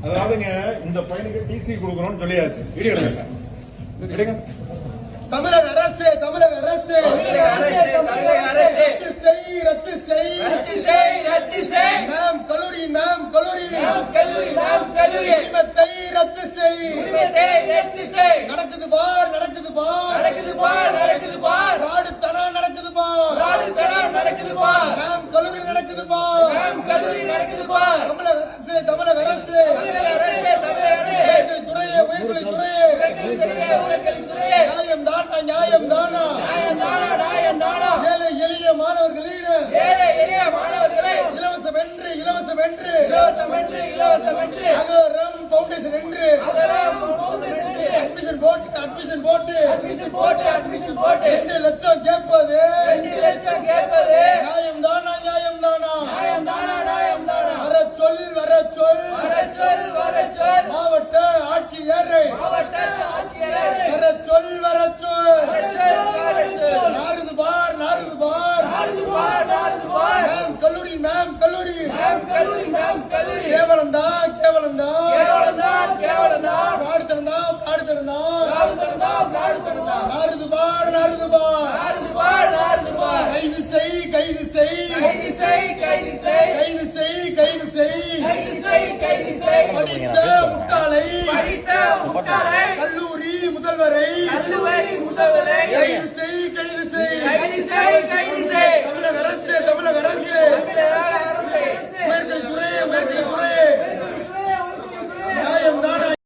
அதாவதுங்க இந்த பையனுக்கு டிசி கொடுக்கணும்னு சொல்லியாச்சு. வீடியோ எடுங்க. தமிழக அரசு ரத்து செய் மேம் கல்லூரி உரிமத்தை ரத்து செய். நடக்குது பார் ராடுத்தனம் நடக்குது பார் மேம் கல்லூரி நடக்குது பார். தமிழக அரசு நியாயம் தானா ஏழை எளிய மாணவர்களின் இலவசம் என்று அகரம் பவுண்டேஷன் என்று அட்மிஷன் போட்டு 2 லட்சம் கேட்பது நியாயம் தானா வர சொல் மாவட்ட ஆட்சியரை வர சொல் நாறுது பார் மேம் கல்லூரி கேவலம் தான் பாடுத்தனம் நாறுது பார் கைது செய் படித்த முட்டாளை கல்லூரி முதல்வரை கைது செய் தமிழக